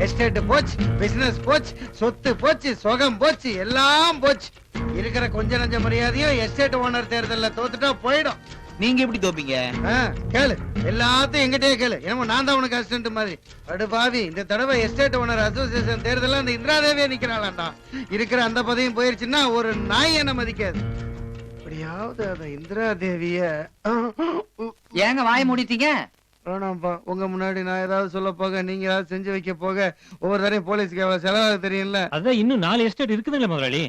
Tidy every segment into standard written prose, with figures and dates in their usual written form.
Estate போச்சு, business போச்சு, சொத்து போச்சு, சுகம் போச்சு, எல்லாம் போச்சு. இருக்கிற கொஞ்ச நஞ்ச மரியாதையும் எஸ்டேட் ஓனர் தேர்தல்ல தோத்துட்டா போயிடும். நீங்க எப்படி தோப்பீங்க? கேளு, எல்லாத்தையும் எங்கிட்டே கேளு. என்னமோ நான் தான் உனக்கு அசிஸ்டன்ட் மாதிரி. அடுபாவி, இந்த தடவை எஸ்டேட் ஓனர் அசோசியேஷன் தேர்தல அந்த இந்திராதேவியே நிக்கிறாளாண்டா. இருக்கிற அந்த பதவியும் போயிருச்சுன்னா ஒரு நாய் என்ன மதிக்காது. அப்படியாவது அந்த இந்திராதேவிய ஏங்க வாய மூடிட்டீங்க? வேணாம்ப்பா, உங்க முன்னாடி நான் ஏதாவது சொல்ல போக, நீங்க ஏதாவது செஞ்சு வைக்க போக ஒவ்வொரு தரையும் போலீஸ்க்கு எவ்வளவு செலவாக தெரியும்ல. அதான் இன்னும் 4 எஸ்டேட் இருக்குதுங்களா முதலாளி?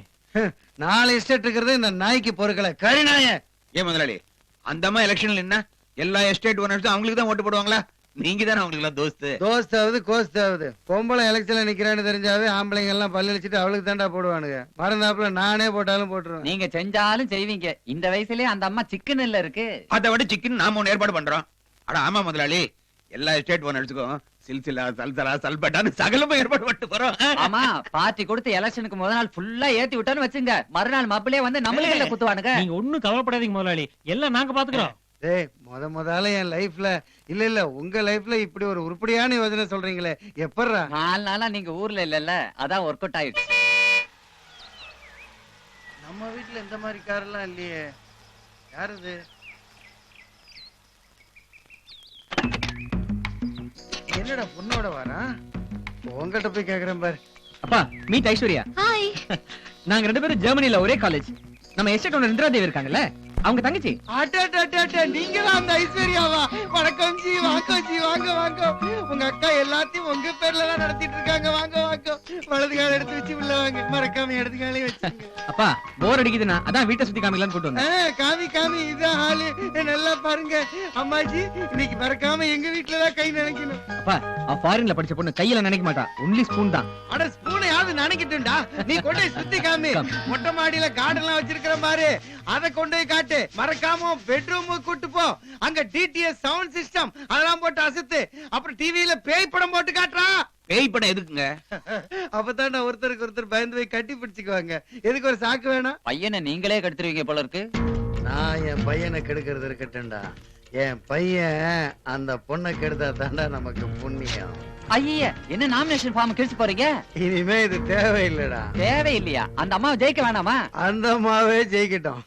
4 எஸ்டேட் இருக்கிறது இந்த நாய்க்கு பொறுக்கல. கரிநாய ஏன் முதலாளி, அந்த அம்மா எலெக்ஷன்ல என்ன எல்லா எஸ்டேட் ஓனர்ஸும் அவங்களுக்கு தான் ஓட்டு போடுவாங்களா? நீங்க தானே அவங்களுக்கு எல்லாம் தோஸ்தாவது கோஸ்தாவது. பொம்பளை எலெக்ஷன்ல நிக்கிறான்னு தெரிஞ்சாவே ஆம்பளைங்க எல்லாம் பல்லடிச்சுட்டு அவளுக்கு தாண்டா போடுவானுங்க. மறந்தாப்புல நானே போட்டாலும் போட்டுருவேன். நீங்க செஞ்சாலும் செய்வீங்க. இந்த வயசுலயே அந்த அம்மா சிக்கன் இல்ல இருக்கு. அதை விட சிக்கன் நாம ஒண்ணு ஏற்பாடு பண்றோம். அட ஆமா முதலாளி, எல்லா எஸ்டேட் ஓனர்ஸுக்கும் சில்சிலா சல்சலா சல்பட்டான்னு சகலமும் ஏற்பாடு பண்ணிட்டு போறோம். ஆமா, பார்ட்டி கொடுத்து எலெக்ஷனுக்கு முதல் நாள் ஃபுல்லா ஏத்தி விட்டான்னு வச்சுங்க, மறுநாள் மாப்பிள்ளையே வந்து நம்மளுக்கு குத்துவானுங்க. நீங்க ஒண்ணும் கவலைப்படாதீங்க முதலாளி, எல்லாம் நாங்க பாத்துக்கிறோம். டேய், முதல்ல என் லைஃப்ல இல்ல உங்க லைஃப்ல இப்படி ஒரு உருப்படியான யோசனை சொல்றீங்களே, எப்பறா? 4 நாளா நீங்க ஊர்ல இல்லல்ல, அதான் ஒர்க் அவுட் ஆயிடுச்சு. நம்ம வீட்டுல இந்த மாதிரி கார் எல்லாம் இல்லையே. யாரு இது? என்னடா பொண்ணோட வரா? உங்ககிட்ட போய் கேக்குறேன் பாரு. அப்பா, மீட் ஐஸ்வர்யா. ஹாய். நாங்க 2 பேரும் ஜெர்மனில ஒரே காலேஜ். நம்ம எஸ்டேட் ஓனர் இந்திராதேவி இருக்காங்கல்ல, அவங்க தங்கச்சி. நீங்களா அந்த ஐஸ்வர்யாவா? வணக்கம் ஜி, வாங்க ஜி, வாங்க வாங்க. உங்க அக்கா எல்லாத்தையும் உங்க பேர்ல தான் நடத்திட்டு இருக்காங்க. வாங்க வாங்க. வலது கால எடுத்து வச்சு உள்ள வாங்க, மறக்காம இடது காலையும் வச்சுங்க. அப்பா, போர் அடிக்குதுன்னா அதான் வீட்டை சுத்தி காமிக்கலாம்னு கூட்டு வந்தேன். காமி இதான் ஹாலு. நல்லா பாருங்க அம்மாஜி, இன்னைக்கு மறக்காம எங்க வீட்டுல தான் கை நினைக்கணும். அப்பா, ஃபாரின்ல படிச்ச பொண்ணு கையில நினைக்க மாட்டா, ஒன்லி ஸ்பூன் தான். அட ஸ்பூனை யாவது நினைக்கட்டும்டா. நீ கொண்டு போய் சுத்தி காமி. மொட்டை மாடியில கார்டன் எல்லாம் வச்சிருக்கிற மாதிரி அதை கொண்டு போய் காட்டு. மறக்காம பெட்ரூம் கூட்டு போ. அங்க டிடிஎஸ் சவுண்ட் சிஸ்டம் அதெல்லாம் போட்டு அசத்து. அப்புறம் டிவியில பேய் படம் போட்டு காட்டுறா. பேய் படம் எதுக்குங்க? அப்பதான் ஒருத்தருக்கு ஒருத்தர் பயந்து போய் கட்டி பிடிச்சுக்குவாங்க. எதுக்கு ஒரு சாக்கு வேணாம்? பையனை நீங்களே கெடுத்துருவீங்க போல இருக்கு. நான் என் பையனை கெடுக்கிறது இருக்கட்டும்டா. என் பையன் அந்த பொண்ணை கெடுத்தா தாண்டா நமக்கு புண்ணியம். ஐய, என்ன நாமினேஷன் ஃபார்ம் கிழிச்சு போறீங்க? இனிமே இது தேவையில்லடா. தேவையில்லையா? அந்த அம்மாவை ஜெயிக்க வேணாமா? அந்த அம்மாவே ஜெயிக்கட்டும்.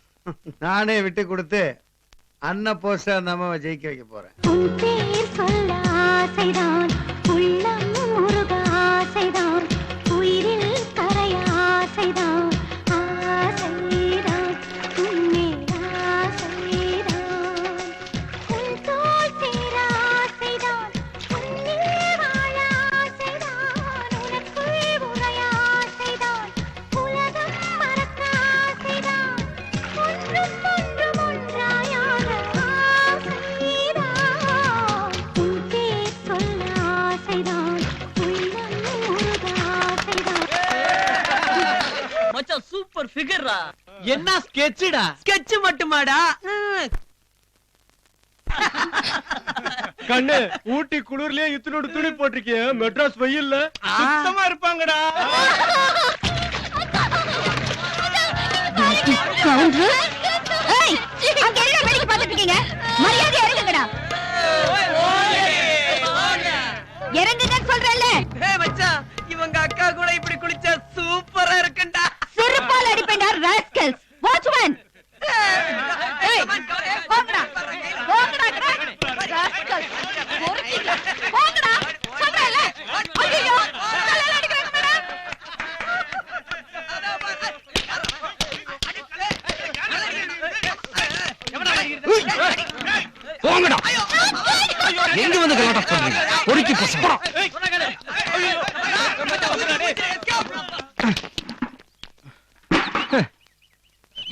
நானே விட்டு கொடுத்து அண்ணா போஸ்டா அந்த அம்மாவை ஜெயிக்க வைக்க போறேன். உன் பேர் சொல்ல ஆசைதான், உள்ளம் முருக ஆசைதான், உயிரில் கரைய ஆசைதான், ஆசைதான், உன்மேல் ஆசைதான், உன் தோள் சேர ஆசைதான், உன்னில் வாழ ஆசைதான், உனக்குள் உறைய ஆசைதான், உலகம் மறக்க ஆசைதான், ஒன்றும் ஒன்றும் ஒன்றாயாக ஆசைதான், உன் பேர் சொல்ல ஆசைதான், உள்ளம் முருக ஆசைதான். மச்சான், சூப்பர் ஃபிகர்ரா. என்ன ஸ்கெட்ச்டா? ஸ்கெட்ச் மட்டுமாடா? கண்ணு, ஊட்டி குளிர்லயே இத்தனோட துணி போட்டிருக்கிய, மெட்ராஸ் வெயில்ல சுத்தமா இருப்பாங்கடா. ஏய், அங்க என்ன வேடிக்கை பார்த்துட்டு இருக்கீங்க? மரியாதையா இறங்குங்கடா. இறங்குங்கன்னு சொல்றேன்ல. ஏய் மச்சான், இவங்க அக்கா கூட இப்படி குளிச்சா சூப்பரா இருக்குடா. செருப்பால் அடிப்பேன்டா ராஸ்கல்ஸ். வாட்ச்மேன். ஏய், போங்கடா. போங்கடா ராஸ்கல்ஸ். போறீங்க. போங்கடா. சொல்றேன்ல. ஐயோ, தலையில அடிக்கிறாங்க மேடம். போங்கடா. எங்க வந்து கலாட்டா பண்றீங்க? பொறுக்கி பசங்க.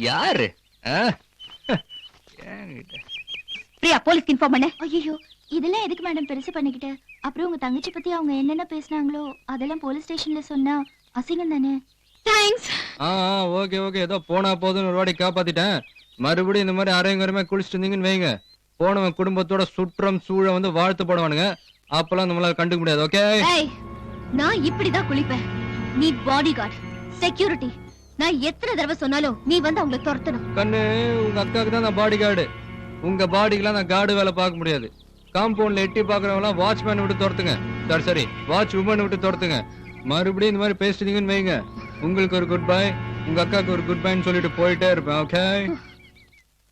யாரு? பிரியா, போலீஸ்க்கு இன்ஃபார்ம் பண்ணு. ஐயோ, இதெல்லாம் எதுக்கு மேடம் பெருசு பண்ணிக்கிட்டு? அப்புறம் உங்க தங்கச்சி பத்தி அவங்க என்னென்ன பேசினாங்களோ அதெல்லாம் போலீஸ் ஸ்டேஷன்ல சொன்னா அசிங்கம் தானே? தேங்க்ஸ். ஓகே ஓகே, ஏதோ போனா போதுன்னு ஒரு வாடி காப்பாத்திட்டேன். மறுபடியும் இந்த மாதிரி அரையங்கரமே குளிச்சுட்டு இருந்தீங்கன்னு வைங்க, போனவன் குடும்பத்தோட சுற்றம் சூழ வந்து வாழ்த்து போடுவானுங்க. அப்பெல்லாம் நம்மளால கண்டுக்க முடியாது. ஓகே, நான் இப்படிதான் குளிப்பேன். நீ பாடி கார்டு, செக்யூரிட்டி. நான் எத்தனை தடவை சொன்னாலும் நீ வந்து அவங்களை துரத்தணும். கண்ணு, உங்க அக்காவுக்கு தான் நான் பாடி கார்டு. உங்க பாடிக்கெல்லாம் நான் கார்டு வேலை பார்க்க முடியாது. காம்பவுண்ட்ல எட்டி பாக்குறவங்க எல்லாம் வாட்ச்மேன் விட்டு துரத்துங்க. சரி வாட்ச் உமன் விட்டு துரத்துங்க. மறுபடியும் இந்த மாதிரி பேசிட்டீங்கன்னு வைங்க, உங்களுக்கு ஒரு குட் பை, உங்க அக்காக்கு ஒரு குட் பைன்னு சொல்லிட்டு போயிட்டே இருப்பேன். ஓகே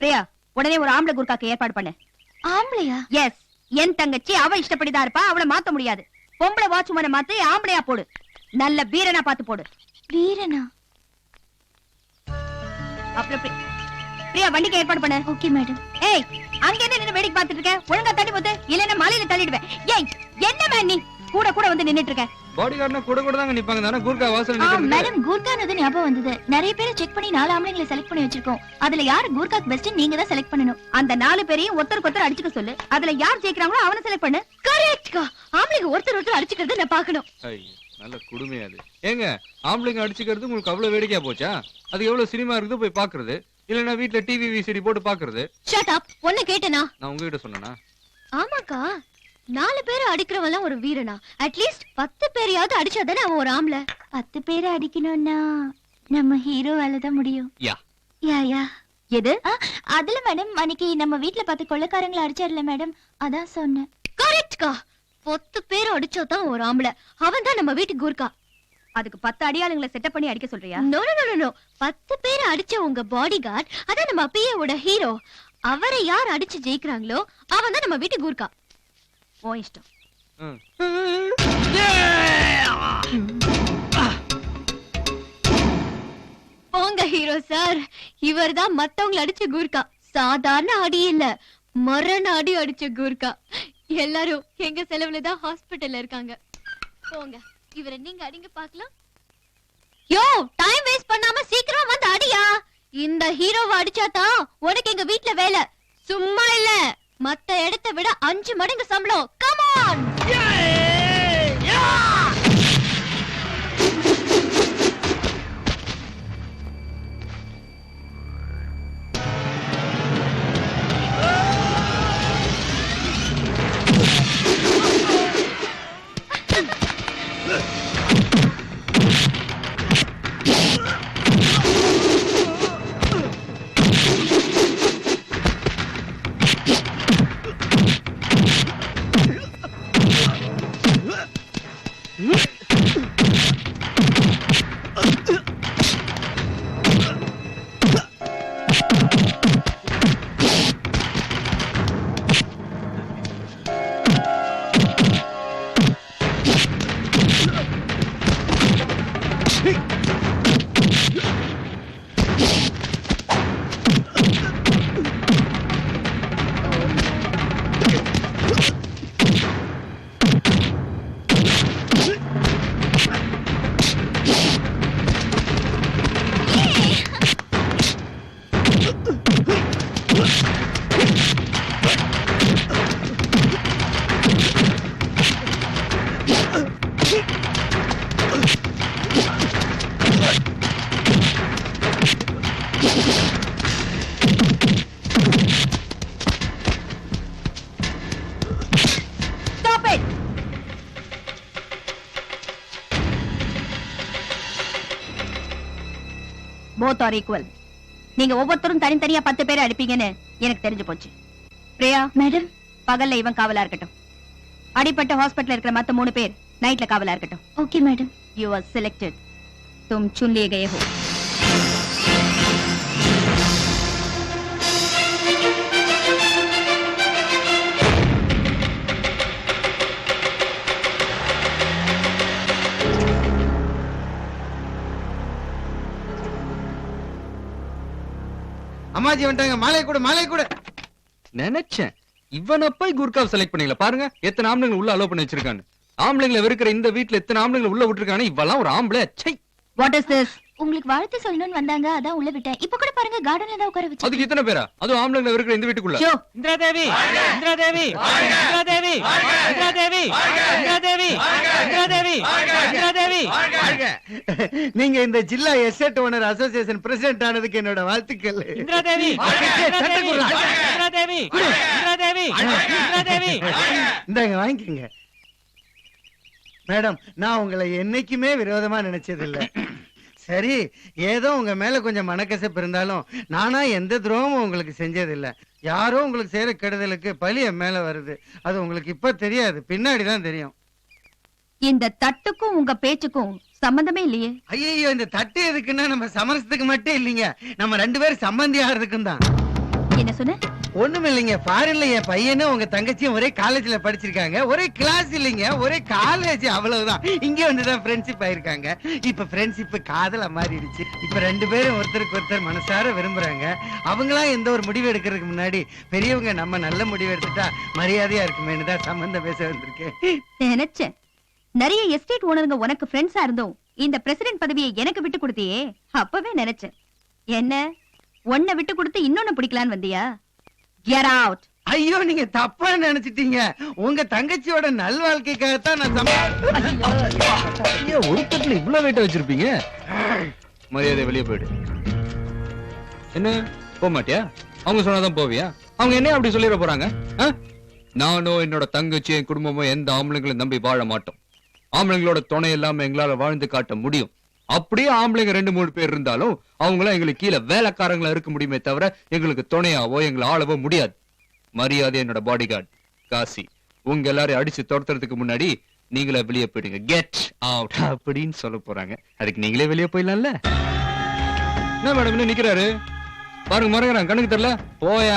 பிரியா, உடனே ஒரு ஆம்பளை குர்காக்கு ஏற்பாடு பண்ணு. ஆம்பளையா? எஸ், என் தங்கச்சி அவ இஷ்டப்படிதான் இருப்பா, அவளை மாத்த முடியாது. பொம்பளை வாட்ச்மேனை மாத்தி ஆம்பளையா போடு, நல்ல வீரனா பார்த்து போடு. வீரனா? அப்புறம் பிரியா வண்டிக்கு ஏற்பாடு பண்ணு. Okay madam. ஏய், அங்க என்ன நின்னு வேடிக்கை பார்த்துட்டு இருக்க? ஒழுங்கா தள்ளி போது, இல்லன்னா மலையில தள்ளிடுவேன். ஏய், என்ன மேன் நீ கூட கூட வந்து நின்னுட்டு இருக்க? பாடி கார்டுனா கூட கூட தாங்க நிப்பாங்க தானே, கூர்க்கா வாசல் நிக்கிறது. மேடம், கூர்கானது ஞாபகம் வந்தது. நிறைய பேரை செக் பண்ணி 4 ஆம்பளைங்களை செலக்ட் பண்ணி வச்சிருக்கோம். அதுல யார் கூர்காக்கு பெஸ்ட் நீங்க தான் செலக்ட் பண்ணணும். அந்த 4 பேரையும் ஒருத்தருக்கு ஒருத்தர் அடிச்சுக்க சொல்லு. அதுல யார் ஜெயிக்கிறாங்களோ அவனை செலக்ட் பண்ணு. கரெக்ட்கா. ஆம்பளைங்க ஒருத்தர் அடிச்சுக்கிறது நான் பார்க்கணும். ஐயோ, நல்ல குடுமையா அது. ஏங்க, ஆம்பளைங்க அடிச்சுக்கிறது உங்களுக்கு அவ்வளவு வேடிக்கையா போச்சா? அது எவ்வளவு சினிமா இருக்குது போய் பாக்குறது, இல்லன்னா வீட்ல டிவி விசிடி போட்டு பாக்குறது. Shut up. ஒண்ணு கேட்டனா? நான் உங்ககிட்ட சொன்னேனா? ஆமாக்கா, 4 பேரை அடிக்கிறவன் ஒரு வீரனா? அட்லீஸ்ட் 10 பேரையாவது அடிச்சாதானே அவன் ஒரு ஆம்பளை. 10 பேரை அடிக்கணும்னா நம்ம ஹீரோ வேலைதான் முடியும். யா யா. எது? அதுல மேடம், அன்னைக்கு நம்ம வீட்ல 10 கொள்ளைக்காரங்களை அடிச்சார்ல மேடம், அதான் சொன்னேன். கரெக்ட்கா. 10 பேரை அடிச்சாதான் ஒரு ஆம்பளை, அவன் தான் நம்ம வீட்டு கூர்க்கா. அதுக்கு 10 அடியாளுங்களை செட்டப் பண்ணி அடிக்க சொல்றியா? No no no no. 10 பேரை அடிச்ச உங்க பாடி கார்டு, அதான் நம்ம பிஏவோட ஹீரோ. அவரை யார் அடிச்சு ஜெயிக்கிறாங்களோ அவன் தான் நம்ம வீட்டு கூர்க்கா. ஓ இஷ்டம். போங்க ஹீரோ சார், இவர் தான் மத்தவங்களை அடிச்ச கூர்க்கா. சாதாரண அடி இல்ல, மரண அடி அடிச்ச கூர்க்கா. எல்லாரும் எங்க செலவுல தான் ஹாஸ்பிடல்ல இருக்காங்க. போங்க, இவரை நீங்க அடிங்க பாக்கலாம். யோ, டைம் வேஸ்ட் பண்ணாம சீக்கிரம் வந்து அடியா. இந்த ஹீரோவை அடிச்சாதான் உனக்கு எங்க வீட்ல வேலை. சும்மா இல்ல, மத்த இடத்தை விட 5 மடங்கு சம்பளம். Come on. both are equal. நீங்க ஒவ்வொருத்தரும் தனித்தனியா 10 பேரை அடிப்பீங்கன்னு எனக்கு தெரிஞ்சு போச்சு. பிரியா மேடம், பகல்ல இவன் காவலா இருக்கட்டும், அடிப்பட்ட ஹாஸ்பிடல்ல இருக்கிற மத்த 3 பேர் நைட்ல காவலா இருக்கட்டும். Okay madam. You are selected. तुम चुन लिए गए हो. அம்மாஜி வந்துட்டாங்க. மாலை கூட, மாலை கூட. நினைச்சேன் இவனை போய் குர்காவை செலக்ட் பண்ணீங்களா? பாருங்க எத்தனை ஆம்பளைங்களை உள்ள அலோ பண்ணி வச்சிருக்காங்க. ஆம்பளைங்களை வெறுக்கிற இந்த வீட்டுல எத்தனை ஆம்பளைங்களை உள்ள விட்டுருக்கானே, இவெல்லாம் ஒரு ஆம்பளை. சை, What is this? உங்களுக்கு வாழ்த்து சொல்லணும்னு வந்தாங்க, அதான் உள்ள விட்டேன். இப்ப கூட பாருங்க, கார்டன்ல தான் உட்கார வச்சு. அதுக்கு இத்தனை பேரா? அதுவும் ஆம்பளைங்களை வெறுக்கிற இந்த வீட்டுக்குள்ள. ஷோ இந்திராதேவி, இந்திராதேவி, இந்திராதேவி, இந்திராதேவி, இந்திராதேவி, இந்திராதேவி, இந்திராதேவி. நீங்க இந்த ஜில்லா எஸ்டேட் ஓனர் அசோசியேஷன் பிரசிடென்ட் ஆனதுக்கு என்னோட வாழ்த்துக்கள். இந்திராதேவி, இந்திராதேவி, இந்திராதேவி, இந்திராதேவி, இந்திராதேவி. இந்தாங்க வாங்கிக்கங்க. மேடம், நான் உங்களை என்னைக்குமே விரோதமா நினைச்சது இல்ல. சரி, ஏதோ உங்க மேல கொஞ்சம் மனக்கசப்பு இருந்தாலும் நானா எந்த துரோகமும் உங்களுக்கு செஞ்சது இல்ல. யாரோ உங்களுக்கு செய்யற கெடுதலுக்கு பழி என் மேல வருது. அது உங்களுக்கு இப்ப தெரியாது, பின்னாடிதான் தெரியும். இந்த தட்டுக்கும் உங்க பேச்சுக்கும் சம்பந்தமே இல்லையே. ஐயோ, இந்த தட்டு எதுக்குன்னா நம்ம சமரசத்துக்கு மட்டும் இல்லைங்க, நம்ம 2 பேரும் சம்பந்தி ஆகிறதுக்கும் தான். என்ன சொன்ன? ஒண்ணும் இல்லைங்க, ஃபாரின்ல என் பையனும் உங்க தங்கச்சியும் ஒரே காலேஜ்ல படிச்சிருக்காங்க. ஒரே கிளாஸ் இல்லைங்க, ஒரே காலேஜ், அவ்வளவுதான். இங்க வந்துதான் ஃப்ரெண்ட்ஷிப் ஆயிருக்காங்க. இப்ப ஃப்ரெண்ட்ஷிப் காதலா மாறிடுச்சு. இப்ப 2 பேரும் ஒருத்தருக்கு ஒருத்தர் மனசார விரும்புறாங்க. அவங்களா எந்த ஒரு முடிவு எடுக்கிறதுக்கு முன்னாடி பெரியவங்க நம்ம நல்ல முடிவு எடுத்துட்டா மரியாதையா இருக்குமேனு தான் சம்பந்தம் பேச வந்திருக்கேன். நினைச்சேன். நிறைய எஸ்டேட் ஓனருங்க உனக்கு ஃப்ரெண்ட்ஸா இருந்தோம் இந்த பிரசிடென்ட் பதவியை எனக்கு விட்டு கொடுத்தியே, அப்பவே நினைச்சேன். என்ன ஒன்ன விட்டு கொடுத்து இன்னொன்னு பிடிக்கலான்னு வந்தியா? Get out. ஐயோ, நீங்க தப்பா நினைச்சிட்டீங்க. உங்க தங்கச்சியோட நல்வாழ்க்கைக்காகத்தான் நான் ஏன் ஒரு தட்டுல இவ்வளவு வெயிட்ட வச்சிருப்பீங்க? மரியாதை வெளியே போயிடு. என்ன போக மாட்டியா? அவங்க சொன்னாதான் போவியா? அவங்க என்ன அப்படி சொல்லிட போறாங்க? நானும் என்னோட தங்கச்சி என் குடும்பமும் எந்த ஆம்பளைங்களும் நம்பி வாழ மாட்டோம். ஆம்பளைங்களோட துணை இல்லாம எங்களால வாழ்ந்து காட்ட முடியும். அப்படியே ஆம்பளைங்க 2-3 பேர் இருந்தாலும் அவங்களாம் எங்களுக்கு கீழே வேலைக்காரங்களா இருக்க முடியுமே தவிர எங்களுக்கு துணையாவோ எங்களை ஆளவோ முடியாது. மரியாதை என்னோட பாடி கார்டு காசி உங்க எல்லாரையும் அடிச்சு துரத்துறதுக்கு முன்னாடி நீங்களே வெளியே போயிடுங்க. கெட் அவுட் அப்படின்னு சொல்ல போறாங்க. அதுக்கு நீங்களே வெளியே போயிடலாம்ல. என்ன மேடம் இன்னும் நிக்கிறாரு பாருங்க, முறைகிறான், கண்ணுக்கு தெரியல. போயா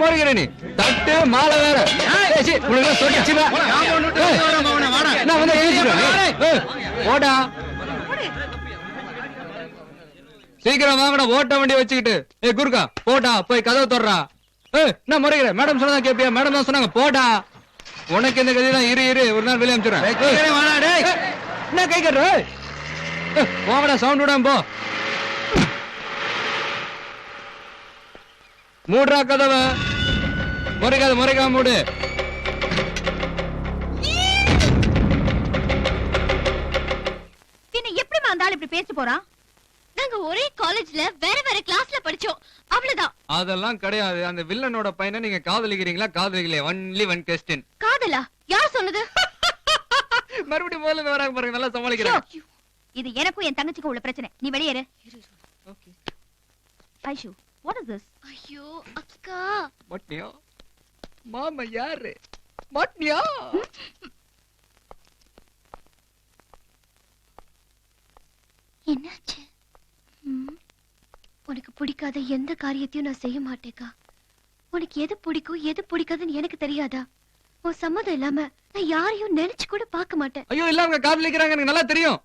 முறைகிற நீ தட்டு மாலை வேற ஓடா. சீக்கிரம் வாங்கடா, ஓட்ட வண்டி வச்சுக்கிட்டு. குறுக்கா போட்டா போய் கதவு தொடரா. என்ன முறைகிற? மேடம் சொன்னா கேப்பியா? மேடம் தான் சொன்னாங்க போடா. உனக்கு இந்த கதை தான். இரு ஒரு நாள் வெளியே அனுப்பிச்சுறேன். என்ன கை கட்டுற? போங்கடா, சவுண்ட் விடாம போ. மூடுறா கதவை. முறைக்காம மூடு. பின்ன எப்படிமா அந்த ஆள் இப்படி பேசி போறான்? நாங்க ஒரே காலேஜ்ல வேற கிளாஸ்ல படிச்சோம், அவ்வளவுதான். அதெல்லாம் கிடையாது. அந்த வில்லனோட பையனை நீங்க காதலிக்கிறீங்களா காதலிக்கலையா? Only one question. காதலா? யார் சொன்னது? மறுபடியும் முதல்ல வராங்க பாருங்க, நல்லா சமாளிக்கிறேன். இது எனக்கும் என் தங்கச்சிக்கும் உள்ள பிரச்சனை. நீ வெளியேறு. Aishu, what is this? ஐயோ அக்கா, மாட்டியா? மாமா யாரு? மாட்டியா? என்னாச்சு? உனக்கு பிடிக்காத எந்த காரியத்தையும் நான் செய்ய மாட்டேக்கா. உனக்கு எது பிடிக்கும் எது பிடிக்காதுன்னு எனக்கு தெரியாதா? உன் சம்மதம் இல்லாம நான் யாரையும் நினைச்சு கூட பார்க்க மாட்டேன். ஐயோ இல்ல, அவங்க காதலிக்கிறாங்க, எனக்கு நல்லா தெரியும்.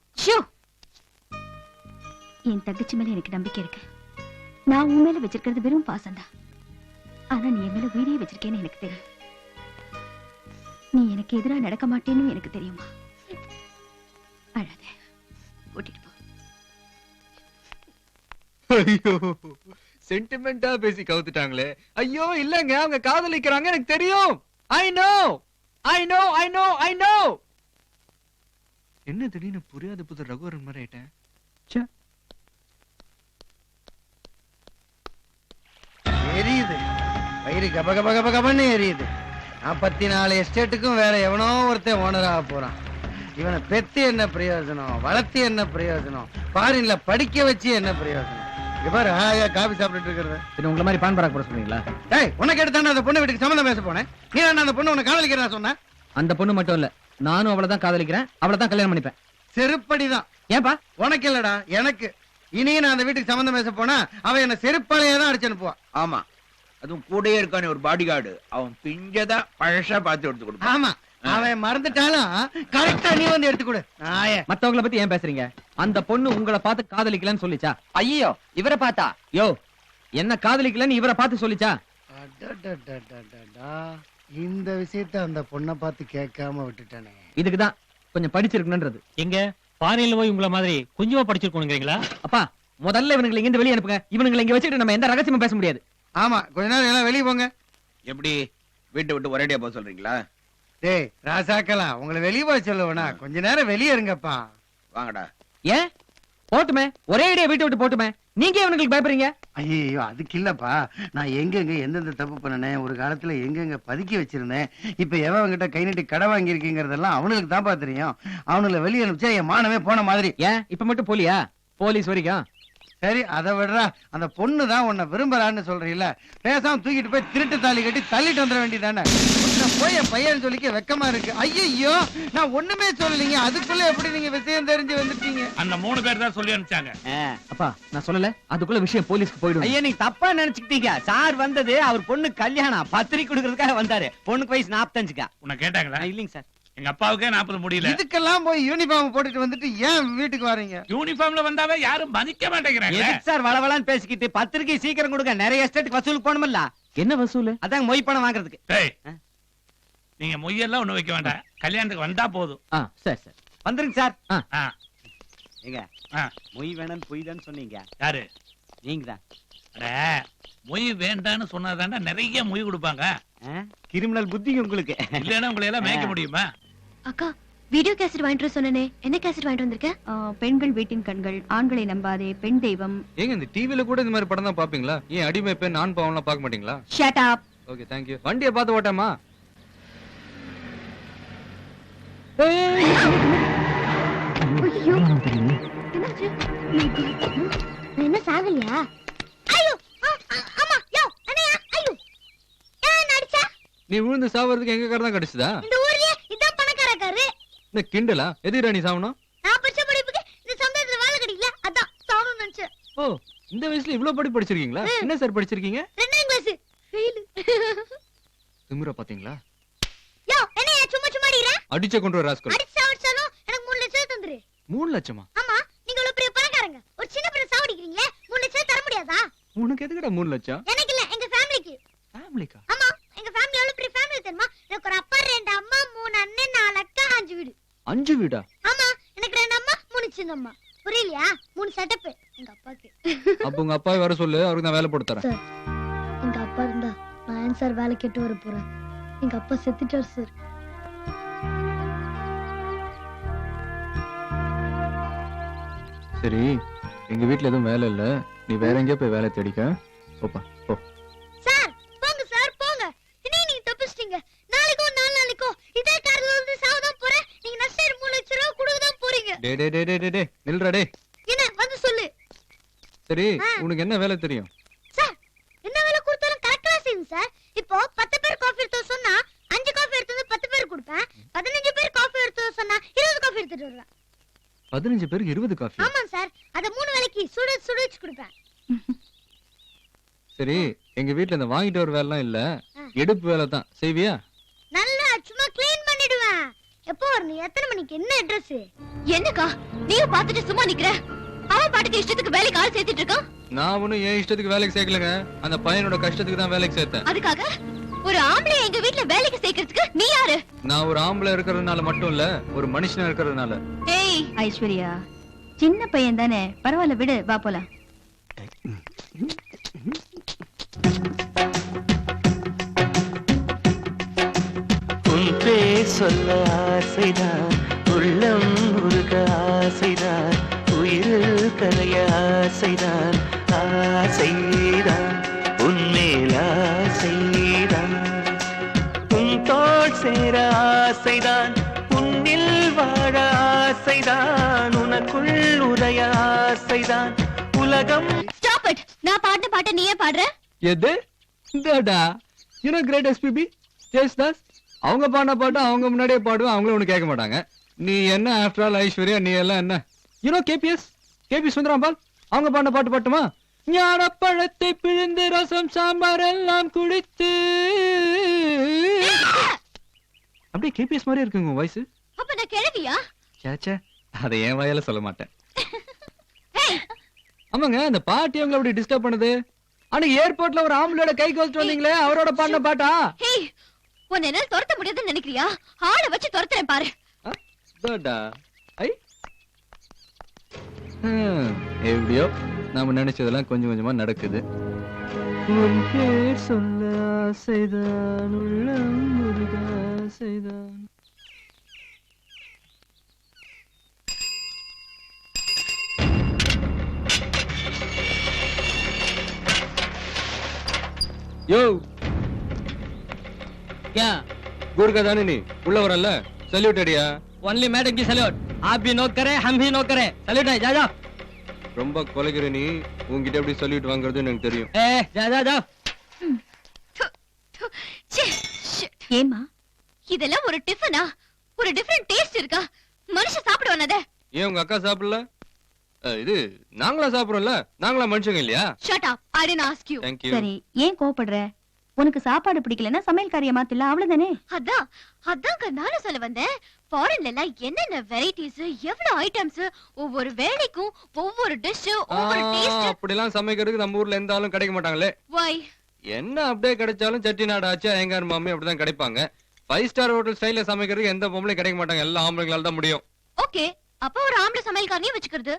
என் தங்கச்சி மேல எனக்கு நம்பிக்கை இருக்கு. நான் உன் மேல வச்சிருக்கிறது வெறும் பாசம்தான். ஆனா நீ என் மேல உயிரியே வச்சிருக்கேன்னு எனக்கு தெரியும். நீ எனக்கு எதிரா நடக்க மாட்டேன்னு எனக்கு தெரியுமா? அழாத, கூட்டிட்டு போ. ஐயோ சென்டிமெண்டா பேசி கவுத்துட்டாங்களே. ஐயோ இல்லங்க, அவங்க காதலிக்கிறாங்க, எனக்கு தெரியும். I know. என்ன திடீர்னு புரியாத புது ரகுவரன் மாதிரி ஆயிட்டேன். எரியுது வயிறு, கபகபகபகன்னு எரியுது. 44 எஸ்டேட்டுக்கும் வேற எவனோ ஒருத்தன் ஓனராக போறான். இவனை பெத்து என்ன பிரயோஜனம், வளர்த்து என்ன பிரயோஜனம், ஃபாரின்ல படிக்க வச்சு என்ன பிரயோஜனம்? இவர் ஹாயா காபி சாப்பிட்டு இருக்கிறது. உங்களை மாதிரி பான் பராக் போட சொல்றீங்களா? டேய், உனக்கு எடுத்தானே அந்த பொண்ணு வீட்டுக்கு சம்மந்தம் பேச போனேன். நீ என்ன அந்த பொண்ணு உன்னை காதலிக்கிறதா சொன்ன? அந்த பொண்ணு மட்டும் இல்ல, நானும் அவளை தான் காதலிக்கிறேன், அவளை தான் கல்யாணம் பண்ணிப்பேன். செருப்படிதான். ஏன்பா? உனக்கு இல்லடா, எனக்கு. இனியும் நான் அந்த வீட்டுக்கு சம்மந்தம் பேச போனா அவன் என்ன செருப்பாலையே தான் அடிச்சு அனுப்புவான். ஆமா, அதுவும் கூடயே இருக்கானே ஒரு பாடி கார்டு, அவன் பிஞ்சதா பழசா பார்த்து எடுத்து கொடுப்பான். ஆமா, அவன் மறந்துட்டாலும் கரெக்டா நீ வந்து எடுத்து கொடு. மத்தவங்கள பத்தி ஏன் பேசுறீங்க? அந்த பொண்ணு உங்களை பார்த்து காதலிக்கலன்னு சொல்லிச்சா? ஐயோ இவரை பார்த்தா? யோ, என்ன காதலிக்கலன்னு இவரை பார்த்து சொல்லிச்சா? இந்த விஷயத்த அந்த பொண்ணை பார்த்து கேட்காம விட்டுட்டானே. இதுக்குதான் கொஞ்சம் படிச்சிருக்கணும்ன்றது. எங்க பாரியில போய் உங்கள மாதிரி கொஞ்சமா படிச்சிருக்கோங்கிறீங்களா? அப்பா, முதல்ல இவனுங்களை இங்க வெளியே அனுப்புங்க. இவனுங்களை இங்க வச்சுட்டு நம்ம எந்த ரகசியமும் பேச முடியாது. ஆமா, கொஞ்ச நேரம் எல்லாம் வெளியே போங்க. எப்படி வீட்டை விட்டு ஒரேடியா போக சொல்றீங்களா? டேய் ராசாக்கலாம், உங்களை வெளியே போக சொல்லுவனா? கொஞ்ச நேரம் வெளியே இருங்கப்பா. வாங்கடா. ஏன் போட்டுமே, ஒரே ஐடியா வீட்டை விட்டு போட்டுமே. நீங்க இவனுங்களுக்கு பயப்படுறீங்க? ஐயோ அதுக்கு இல்லப்பா, நான் எங்கெங்க எந்தெந்த தப்பு பண்ணனேன், ஒரு காலத்துல எங்கெங்க பதுக்கி வச்சிருந்தேன், இப்ப எவன்கிட்ட கை நீட்டி கடை வாங்கி இருக்கீங்கிறதெல்லாம் அவனுக்கு தான்ப்பா தெரியும். அவனுல வெளியே அனுப்பிச்சா என் மானமே போன மாதிரி. ஏன் இப்ப மட்டும் போலியா? போலீஸ் வரைக்கும். சரி அதை விடுறா, அந்த பொண்ணு தான் உன்னை விரும்புறான்னு சொல்றீல்ல, பேசாம தூக்கிட்டு போய் திருட்டு தாலி கட்டி தள்ளிட்டு வந்துட வேண்டியதானே. போய் என் பையன் சொல்லிக்க வெக்கமா இருக்கு. ஐயோ நான் ஒண்ணுமே சொல்லலீங்க, அதுக்குள்ள எப்படி நீங்க விஷயம் தெரிஞ்சு வந்துட்டீங்க? அந்த 3 பேர் தான் சொல்லி அனுப்பிச்சாங்க. அப்பா நான் சொல்லல, அதுக்குள்ள விஷயம் போலீஸ்க்கு போயிடும். ஐயா நீங்க தப்பா நினைச்சுக்கிட்டீங்க. சார் வந்தது அவர் பொண்ணு கல்யாணம் பத்திரிக்கை கொடுக்கறதுக்காக வந்தாரு. பொண்ணுக்கு வயசு 45. உன்னை கேட்டாங்களா? இல்லைங்க சார். எங்க அப்பாவுக்கே 40 முடியல. இதுக்கெல்லாம் போய் யூனிஃபார்ம் போட்டுட்டு வந்துட்டு ஏன் வீட்டுக்கு வரீங்க? யூனிஃபார்ம்ல வந்தாவே யாரும் மதிக்க மாட்டேங்கிறாங்க. எதுக்கு சார் வளவளான்னு பேசிக்கிட்டு? பத்திரிக்கை சீக்கிரம் கொடுங்க, நிறைய எஸ்டேட் வசூலுக்கு போகணும்ல. என்ன வசூல்? அதாங்க மொய் பணம் வாங்குறதுக்கு. டேய், நீங்க மொய்யெல்லாம் ஒண்ணு வைக்க வேண்டாம், கல்யாணத்துக்கு வந்தா போதும். சரி சரி வந்துருங்க சார். ஆ, ஏங்க ஆ. மொய் வேணும்னு பொய் தான் சொன்னீங்க. யாரு? நீங்க தான். அட, மொய் வேண்டான்னு சொன்னாதாண்டா நிறைய மொய் கொடுப்பாங்க. கிரிமினல் புத்திங்க உங்களுக்கு. இல்லைன்னா உங்களை எல்லாம் மேய்க்க முடியுமா? அக்கா வீடியோ கேசட் வாங்கிட்டு சொன்னனே, என்ன கேசட் வாங்கிட்டு வந்திருக்க? பெண்கள் வீட்டின் கண்கள், ஆண்களை நம்பாதே, பெண் தெய்வம். ஏங்க இந்த டிவில கூட இந்த மாதிரி படம் தான் பாப்பீங்களா? ஏன் அடிமை பெண் ஆண் பாவம்லாம் பார்க்க மாட்டீங்களா? Shut up. Okay thank you. வண்டியை பார்த்து ஓட்டாமா? ஐயோ என்னாச்சு? என்ன சாகலையா? ஐயோ ஆமா யோ அண்ணையா ஐயோ ஏன் அடிச்சா? நீ விழுந்து சாவறதுக்கு எங்க கார் தான் கிடைச்சதா? இந்த ஊர்லயே இதான் பணக்காரக்காரு. இந்த கிண்டலா? எதுக்குடா நீ சாவணும்? நான் படிச்ச படிப்புக்கு இந்த சமுதாயத்துல வேலை கிடைக்கல, அதான் சாவணும்னு நினைச்சேன். ஓ இந்த வயசுல இவ்ளோ படிச்சிருக்கீங்களா? என்ன சார் படிச்சிருக்கீங்க? 2ஆம் கிளாஸ் ஃபெயில். திமிர பாத்தீங்களா? யோ என்னையா சும்மா சும்மா அடிக்குற? அடிச்ச கொண்டு வர ராஸ்கல். அடிச்சு சாவடிச்சாலும் எனக்கு 3 லட்சம் தந்துரு. 3 லட்சமா? ஆமா நீங்க இவ்வளவு பெரிய பணக்காரங்க, ஒரு சின்ன பையனை சாவடிக்கிறீங்களே, 3 லட்சம் தர முடியாதா? உனக்கு எதுக்குடா 3 லட்சம்? எனக்கு இல்ல, எங்க ஃபேமிலிக்கு. ஃபேமிலிக்கா? ஆமா எங்க ஃபேமிலி எவ்வளவு பெரிய ஃபேமிலி தெரியுமா? எனக்கு ஒரு அப்பா, 2 அம்மா, 3 அண்ணன், 4 அக்கா, 5 வீடு. 5 வீடா? ஆமா எனக்கு 2 அம்மா, 3 சின்ன அம்மா. புரியலையா? 3 செட்டப் எங்க அப்பாக்கு. அப்ப உங்க அப்பாவை வர சொல்லு, அவருக்கு நான் வேலை போட்டு தரேன். சார் எங்க அப்பா இருந்தா நான் ஏன் சார் வேலை கேட்டு வர போறேன்? எங்க அப்பா செத்துட்டார் சார். சரி எங்க வீட்ல எதுவும் வேலை இல்ல, நீ வேற எங்கேயோ போய் வேலை தேடிக்க. போப்பா போ. சார் போங்க சார் போங்க, இன்னைக்கு நீங்க தப்பிச்சிட்டீங்க. நாளைக்கோ 4 நாளைக்கோ இதே கார்ல வந்து சாவதான் போறேன். நீங்க நஷ்டம் 3 லட்சம் ரூபாய் கொடுக்க தான் போறீங்க. டே டே டே டே டே நில்றா டே. என்ன வந்து சொல்லு. சரி உனக்கு என்ன வேலை தெரியும்? சார் என்ன வேலை கொடுத்தாலும் கரெக்டா செய்யுங்க சார். இப்போ 10 பேர் காஃபி எடுத்து சொன்னா 5 காஃபி எடுத்து வந்து 10 பேர் கொடுப்பேன். 15 பேர் காஃபி எடுத்து சொன்னா 20 காஃபி எடுத்துட்டு வருவேன். 15 பேருக்கு 20 காஃபி? ஆமா சார், அத 3 வேளைக்கு சுட சுட வச்சு கொடுப்பேன். சரி எங்க வீட்ல இந்த வாங்கிட்டு வர வேலைலாம் இல்ல, எடுப்பு வேலை தான் செய்வியா? நல்லா சும்மா க்ளீன் பண்ணிடுவேன். எப்போ வரணும், எத்தனை மணிக்கு, என்ன அட்ரஸ்? என்னக்கா நீங்க பாத்துட்டு சும்மா நிக்கிற? அவன் பாட்டுக்கு இஷ்டத்துக்கு வேலைக்கு ஆள் சேர்த்துட்டு இருக்கான். நான் ஒண்ணும் என் இஷ்டத்துக்கு வேலைக்கு சேர்க்கலங்க, அந்த பையனோட கஷ்டத்துக்கு தான் வேலைக்கு சேர்த்தேன். அதுக்காக ஒரு ஆம்பளை எங்க வீட்ல வேலைக்கு சேர்க்கிறதுக்கு நீ யாரு? நான் ஒரு ஆம்பளை இருக்கிறதுனால மட்டும் இல்ல, ஒரு மனுஷனா இருக்கிறதுனால. ஏய் ஐஸ்வர்யா, சின்ன பையன் தானே, பரவாயில்ல விடு, வா போலாம். உன் பேர் சொல்ல ஆசைதான், உள்ளம் உருக ஆசைதான், உயிரில் கரைய ஆசைதான், ஆசைதான் உன்மேல் ஆசைதான், உன் தோள் சேர ஆசைதான், உன்னில் வாழ ஆசைதான், உனக்குள் உதய ஆசைதான், உலகம். Stop it. நான் பாட்டு பாட்ட நீயே பாடுற? எது இந்தாடா, you know great SPB Yesudas. அவங்க பாடின பாட்டு அவங்க முன்னாடியே பாடுவேன், அவங்களும் ஒண்ணு கேட்க மாட்டாங்க. நீ என்ன ஆஃப்டர் ஆல் ஐஸ்வர்யா, நீ எல்லாம் என்ன? You know KBS, KB Sundarambal, அவங்க பாடின பாட்டு பாட்டுமா? ஞானப்பழத்தை பிழிந்து ரசம் சாம்பார் எல்லாம் குடித்து. அப்படியே கேபிஎஸ் மாதிரி இருக்குங்க வாய்ஸ். அப்ப நான் கிழவியா? சேச்சே, அதை என் வாயால சொல்ல மாட்டேன். ஆமாங்க, அந்த பாட்டி அவங்களை அப்படி டிஸ்டர்ப் பண்ணுது. அன்னைக்கு ஏர்போர்ட்ல ஒரு ஆம்பளோட கை கோல்ட்டு வந்தீங்களே, அவரோட பாடின பாட்டா? ஹேய், உன்னை என்னால துரத்த முடியாதுன்னு நினைக்கிறியா? ஆளை வச்சு துரத்துறேன் பாரு. எப்படியோ நாம நினைச்சதெல்லாம் கொஞ்சம் கொஞ்சமா நடக்குது. உன் பேர் சொல்ல ஆசைதான், உள்ளம் உருக ஆசைதான். யோ क्या கூர்க்கா தானே நீ உள்ள வரல சல்யூட் அடியா ओनली मैडम की सैल्यूट आप भी नोक करें हम भी नोक करें सैल्यूट है जा जा ரொம்ப கொலைகிற நீ உன்கிட்ட எப்படி சல்யூட் வாங்குறது எனக்கு தெரியும் ए जा जा जा ச்சே, shit. ஏமா இதெல்லாம் ஒரு டிஃபனா? ஒரு டிஃபரண்ட் டேஸ்ட் இருக்கா? மனுஷன் சாப்பிடுவானே? ஏன் உங்க அக்கா சாப்பிடல இது நாங்களா சாப்பிடுறோம்ல நாங்களா மனுஷங்க இல்லையா shut up. I didn't ask you. Thank you சரி ஏன் கோவப்படுற உனக்கு சாப்பாடு பிடிக்கலன்னா சமையல்காரியை மாத்தில அவ்வளவுதானே அதாங்க நானும் சொல்ல வந்தேன். ஃபாரின்ல எல்லாம் என்னென்ன வெரைட்டிஸ், எவ்வளவு ஐட்டம்ஸ், ஒவ்வொரு வேளைக்கும் ஒவ்வொரு டிஷ், ஒவ்வொரு டேஸ்ட். அப்படிலாம் சமைக்கிறதுக்கு நம்ம ஊர்ல எந்த ஆளும் கிடைக்க மாட்டாங்களே Why? என்ன அப்படியே கிடைச்சாலும் செட்டிநாடு ஆச்சு ஐயங்கார் மாமி அப்படிதான் கிடைப்பாங்க 5 ஸ்டார் ஹோட்டல் ஸ்டைல்ல சமைக்கிறதுக்கு எந்த பொம்பளையும் கிடைக்க மாட்டாங்க எல்லா ஆம்பளைங்களால தான் முடியும் ஓகே, அப்ப ஒரு ஆம்பளை சமையல்காரனையும் வச்சுக்கிறது.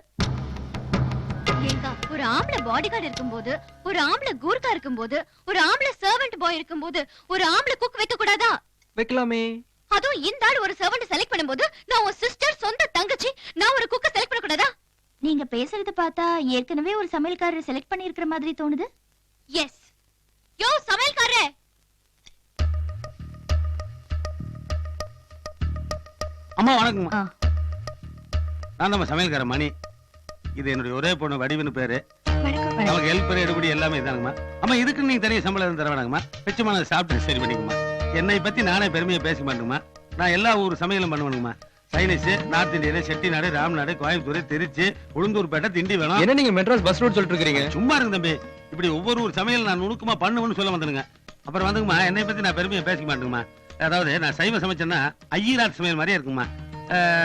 ஏங்க, ஒரு ஆம்பளை பாடிகார்டு இருக்கும்போது, ஒரு ஆம்பளை கூர்க்கா இருக்கும்போது, ஒரு ஆம்பளை சர்வெண்ட் பாய் இருக்கும்போது, ஒரு ஆம்பளை குக் வைக்க கூடாதா? வைக்கலாமே அதுவும் இந்த ஆள் ஒரு சர்வெண்ட் செலக்ட் பண்ணும்போது, நான் ஒரு சிஸ்டர், சொந்த தங்கச்சி, நான் ஒரு குக்க செலக்ட் பண்ண கூடாதா? நீங்க பேசுறத பார்த்தா ஏற்கனவே ஒரு சமையல்காரரை செலக்ட் பண்ணி இருக்கிற மாதிரி தோணுது எஸ். யோ சமையல்காரரே, அம்மா வணக்கம்மா. ஆ. நான் நம்ம சமையல்கார மணி. இது என்னுடைய ஒரே பொண்ணு வடிவுன்னு பேரு. வணக்கம் நமக்கு ஹெல்ப் எடுபடி எல்லாமே இதாங்கம்மா. அம்மா இதுக்கு நீங்க தனியா சம்பளம் தர வேணாங்கம்மா. பெச்சமா நான் சாப்பிட்டு சரி பண்ணிக்கம்மா. என்னை பத்தி நானே பெருமையா பேசிக்க மாட்டேங்கம்மா. நான் எல்லா ஊர் சமையலும் பண்ணுவேனுங்கம்மா. Chinese, north Indian, Chettinad, Ramnad, Coimbatore, Trichy, Ulundurpet, திண்டி வேணும். என்ன நீங்க மெட்ராஸ் பஸ் ரோட் சொல்லிட்டு இருக்கீங்க சும்மா இருங்க தம்பி. இப்படி ஒவ்வொரு ஊர் சமையல் நான் நுணுக்கமா பண்ணுவேன்னு சொல்ல வந்துருங்க. அப்புறம் வந்துங்கம்மா என்னை பத்தி நான் பெருமையா பேசிக்க மாட்டேங்கம்மா. அதாவது நான் சைவ சமைச்சேன்னா ஐயராட் சமையல் மாதிரியே இருக்குமா.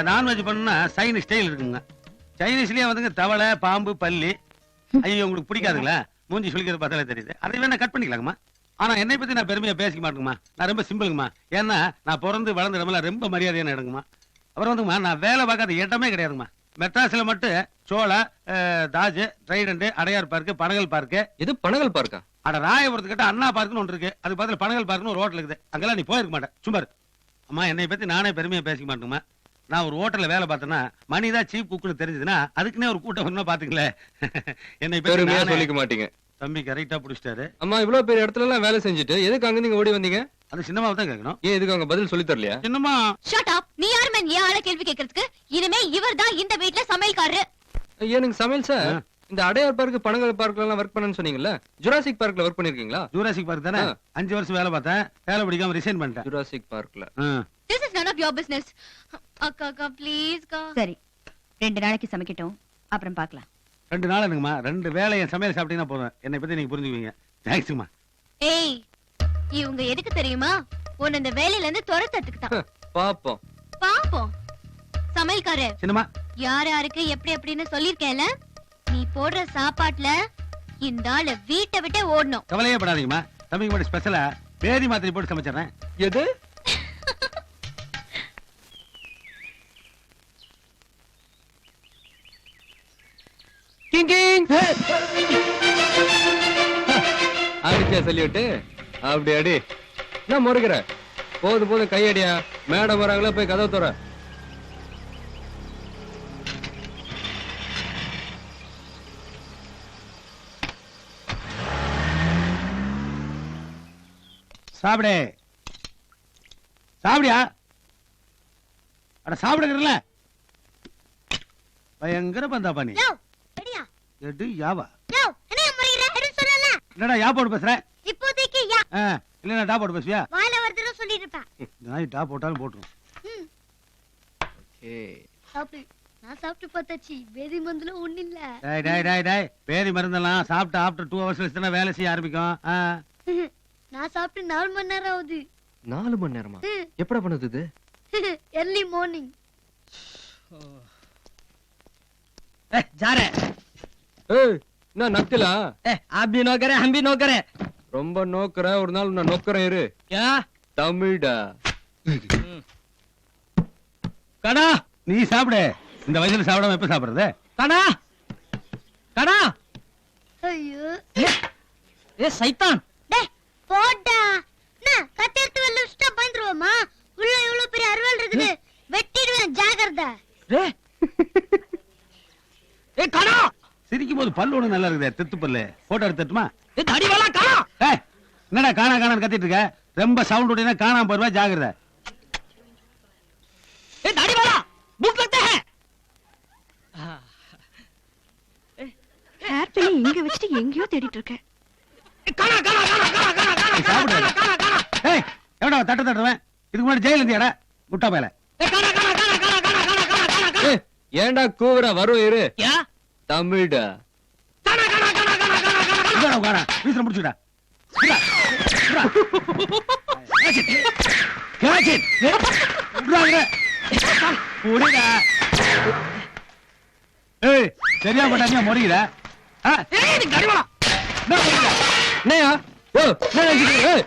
நான்வெஜ் பண்ணுனா சைனீஸ் ஸ்டைல் இருக்குங்க. சைனீஸ்லயே வந்துங்க தவளை, பாம்பு, பல்லி. ஐயோ உங்களுக்கு பிடிக்காதுங்களா? மூஞ்சி சுளிக்கிறது பார்த்தாலே தெரியுது. அதை வேணா கட் பண்ணிக்கலாங்கம்மா. ஆனா என்னை பத்தி நான் பெருமையா பேசிக்க மாட்டேங்கம்மா. நான் ரொம்ப சிம்பிளுங்கம்மா. ஏன்னா நான் பிறந்து வளர்ந்த இடமெல்லாம் ரொம்ப மரியாதையான இடங்குமா. அப்புறம் வந்துங்கம்மா நான் வேலை பார்க்காத இடமே கிடையாதுங்கம்மா. மெட்ராஸ்ல மட்டும் Chola, Taj, Trident, Adyar park, Panagal park. இது பனகல் பார்க்கா? அட ராயபுரத்துக்கிட்ட அண்ணா பார்க்குன்னு ஒன்று இருக்கு. அது பதில் பனகல் பார்க்குன்னு ஒரு ஹோட்டல் இருக்குது. அங்கெல்லாம் நீ போயிருக்க மாட்டேன். சும்மா இரு. அம்மா என்னை பத்தி நானே பெருமையா பேசிக்க மாட்டேங்கம்மா. நான் ஒரு ஹோட்டல்ல வேலை பார்த்தேன்னா மணிதான் சீப் குக்குன்னு தெரிஞ்சதுன்னா அதுக்குன்னே ஒரு கூட்டம் வரணும் பாத்துங்களேன். என்னை பத்தி பெருமையா நானே- சொல்லிக்க மாட்டீங்க. தம்பி கரெக்டா புடிச்சிட்டாரு. அம்மா இவ்வளவு பெரிய இடத்துல எல்லாம் வேலை செஞ்சுட்டு எதுக்கு அங்க நீங்க ஓடி வந்தீங்க? அது சின்னமாவை தான் கேட்கணும். ஏன் இதுக்கு அவங்க பதில் சொல்லி தரலையா? சின்னமா ஷட் அப். நீ யார் மேன் ஏன் ஆள கேள்வி கேட்கறதுக்கு? இனிமே இவர்தான் இந்த வீட்ல சமையல்காரரு. எனக்கு சமையல் சார் இந்த அடையார் பார்க்கு பனகல் பார்க்ல எல்லாம் ஒர்க் பண்ணேன்னு சொன்னீங்கல்ல, ஜுராசிக் பார்க்ல ஒர்க் பண்ணிருக்கீங்களா? ஜூராசிக் பார்க் தானே. 5 வருஷம் வேலை பார்த்தேன். வேலை பிடிக்காம ரிசைன் பண்ணிட்டேன். ஜுராசிக் பார்க்ல This is none of your business. அக்கா ப்ளீஸ் கா. சரி 2 நாளைக்கு சமைக்கட்டும் அப்புறம் பார்க்கலாம் 2 நாள் எனக்குமா 2 வேலை என் சமையல் சாப்பிட்டீங்கன்னா போதும். என்னை பத்தி நீங்க புரிஞ்சுக்குவீங்க. தேங்க்ஸ்மா. ஏய், இவங்க எதுக்கு தெரியுமா? உன்னை இந்த வேலையில இருந்து துரத்தத்துக்கு தான். பாப்போம் பாப்போம். சமையல்காரர் சின்னமா யார் யாருக்கு எப்படி எப்படின்னு சொல்லிருக்கேன்ல. நீ போடுற சாப்பாட்டுல இந்த ஆளு வீட்டை விட்டே ஓடணும். கவலையே படாதீங்கம்மா. தம்பிக்கு மட்டும் ஸ்பெஷலா பேதி மாத்திரை போட்டு சமைச்சிடுறேன். எது? அடிச்சா சொல்லிவிட்டு அப்படி அடி. நான் முறைக்கிற போதும் கையடியா. மேடம் வராங்களா, போய் கதவை தோற. சாப்பிடு. சாப்பிடியா? அட சாப்பிடுங்கறல. பயங்கர பந்தாப்பா நீ. யோ, ரெடியா? எடு யாவா. யோ, என்ன முறையற? எடு சொல்லல. என்னடா யா போட்டு பேசுற? இப்போதைக்கு யா. இல்லனா டா போட்டு பேசுவியா? வாயில வரதுன்னு சொல்லிட்டு இருப்பேன். நான் டா போட்டாலும் போட்டுரும். சாப்பிடு. நான் சாப்பிட்டு பார்த்தாச்சு. வேதி மருந்துல ஒண்ணு இல்ல. டேய் பேதி மருந்தெல்லாம் சாப்பிட்டு ஆஃப்டர் 2 ஹவர்ஸ் கழிச்சு வேலை செய்ய ஆரம்பிக்கும். நான் சாப்பிட்டு 4 மணி நேரம் ஆகுது. 4 மணி நேரமா? எப்படா பண்ணுது இது? early morning. जा रहे ஏய் நான் நக்கலா? आप भी नौकर है हम भी नौकर है ரொம்ப நோக்கற. ஒரு நாள் நான் நோக்கறேன் இரு. क्या தமிழ்டா. कड़ा நீ சாப்பிடு. இந்த வயசுல சாப்பிடாம எப்ப சாப்பிடுறது? कड़ा कड़ा ஐயோ. ए शैतान டேய் போடா. நான் கத்தி எடுத்து வெளில வச்சிட்டா பயந்துருவோமா? உள்ள இவ்வளவு பெரிய அருவாள் இருக்குது. வெட்டிடுவேன் ஜாக்கிரதை. रे ए कड़ा சிரிக்கும் போது பல்லு ஒண்ணு நல்லா இருக்குது. தித்து பல்லு. போட்டோ எடுத்துட்டுமா? ये दाढ़ी वाला कड़ा ஏய் என்னடா காணான்னு கத்திட்டு இருக்க? ரொம்ப சவுண்ட் விட்டீங்கன்னா காணாம போயிருவா, ஜாகிரதை. ए दाढ़ी वाला भूख लगता है ஹேர் பின் இங்க வச்சுட்டு எங்கேயோ தேடிட்டு இருக்கேன். ஏய், எவடா தட்ட தட்டுவேன்? இதுக்கு முன்னாடி ஜெயில இருந்தியாடா முட்டா மேல? ஏய், ஏன்டா கூவுற? வரும் இரு. क्या தமிழ்டா. உட்காரா வீசுற முடிச்சுடா. ஏய், சரியா போட்டாங்க முறையில. என்னையா? ஓ, என்ன நினைச்சிட்டு? ஏய்,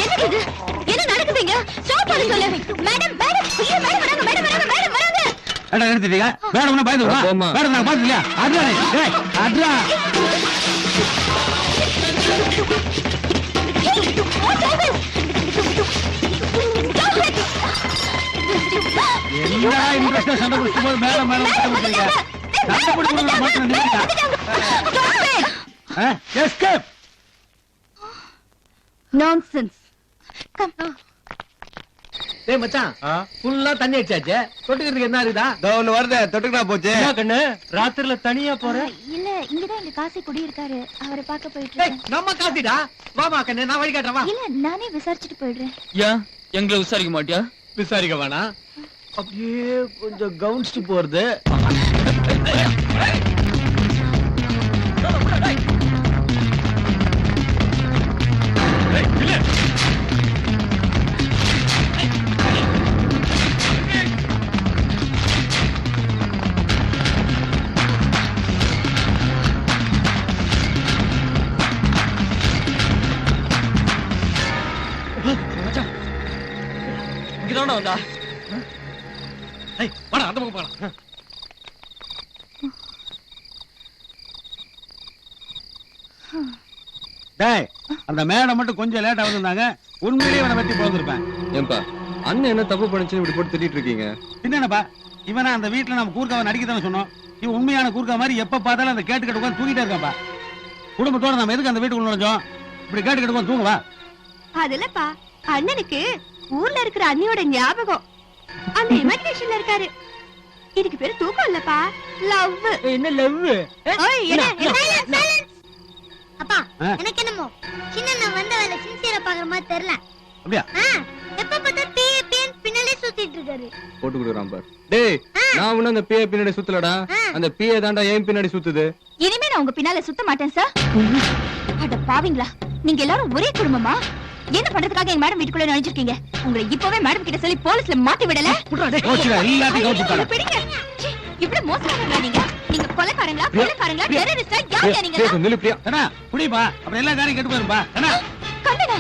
என்னது இது? என்ன நடக்குதுங்க? ஸ்டாப் பண்ண சொல்லு. மேடம் மேடம் ஐயோ மேடம் வராங்க மேடம் வராங்க மேடம் வராங்க. ஏடா நிறுத்திட்டீங்க? மேடம் பயந்து வா. போம்மா. மேடம் நான் பாத்து இல்லையா? அட்ரா டேய், அட்ரா. என்னடா இன்ட்ரஸ்டா சண்டை பிடிக்கும்போது மேடம் பண்றீங்க? சண்டை பிடிக்கும்போது மட்டும் நிறுத்திட்டா. எஸ்கேப். நான்சென்ஸ். டேய் மச்சான், ஃபுல்லா தண்ணி அடிச்சாச்சே. தொட்டுக்கிறதுக்கு என்ன இருக்குதா? ஒண்ணு வருது, தொட்டுக்கிட்டா போச்சு. என்ன கண்ணு, ராத்திரில தனியா போற? இல்ல, இங்கதான் எங்க காசி குடி இருக்காரு. அவரை பார்க்க போயிட்டு டேய், இருக்கேன். நம்ம காசிடா. வாமா கண்ணு, நான் வழி காட்டுறேன் வா. இல்ல, நானே விசாரிச்சுட்டு போயிடுறேன். ஏன் எங்களை விசாரிக்க மாட்டியா? விசாரிக்க வேணாம். அப்படியே கொஞ்சம் கவுன்ஸ்ட் போறது. இங்கதானே வந்தா? வாடா, அந்த பக்கம் போலாம். டேய், அந்த மேடம் மட்டும் கொஞ்சம் லேட்டா வந்திருந்தாங்க, உண்மையிலேயே இவனை வெட்டி போந்திருப்பேன். ஏன்பா, அண்ணன் என்ன தப்பு பண்ணுச்சுன்னு இப்படி போட்டு திட்டிட்டு இருக்கீங்க? என்னப்பா, இவனா அந்த வீட்டுல நம்ம கூர்க்காவை நடிக்கத்தானே சொன்னோம். இவன் உண்மையான கூர்க்கா மாதிரி எப்ப பார்த்தாலும் அந்த கேட்டு கட்டு உட்காந்து தூங்கிட்டே இருக்கான்ப்பா. குடும்பத்தோட நம்ம எதுக்கு அந்த வீட்டுக்குள்ள நுழைஞ்சோம்? இப்படி கேட்டு கட்டு உட்காந்து தூங்குவா? அதுலப்பா, அண்ணனுக்கு ஊர்ல இருக்கிற அண்ணியோட ஞாபகம் அந்த இமேஜினேஷன்ல இருக்காரு. இதுக்கு பேரு தூக்கம் இல்லப்பா, லவ். என்ன லவ்? அப்பா எனக்கு என்னமோ சின்ன வந்த வேலை சின்சியரா பாக்குற மாதிரி தெரியல. அப்படியா? எப்ப பார்த்தா பேன் பின்னாலே சுத்திட்டு இருக்காரு. போட்டு கொடுக்குறான் பார். டேய், நான் ஒன்னும் அந்த பிஏ பின்னாடி சுத்தலடா. அந்த பிஏ தாண்டா ஏன் பின்னாடி சுத்துது. இனிமே நான் உங்க பின்னால சுத்த மாட்டேன் சார். அட பாவிங்களா, நீங்க எல்லாரும் ஒரே குடும்பமா? என்ன பண்றதுக்காக எங்க மேடம் வீட்டுக்குள்ள நுழைஞ்சிருக்கீங்க? உங்களை இப்பவே மேடம் கிட்ட சொல்லி போலீஸ்ல மாட்டி விடல. போச்சுடா, எல்லாத்தையும் கவுத்துட்டாங்க. பிடிங்க. ச்சீ, இப்படி மோசமானவங்களா நீங்க? நீங்க கொலைக்காரங்களா, கொலைக்காரங்களா, டெரரிஸ்டா, யாரா நீங்க? நில்லு பிரியா. அண்ணா, புடிப்பா. அப்புறம் எல்லா காரியம் கெட்டு போயிருப்பா. அண்ணா, கண்ணனா,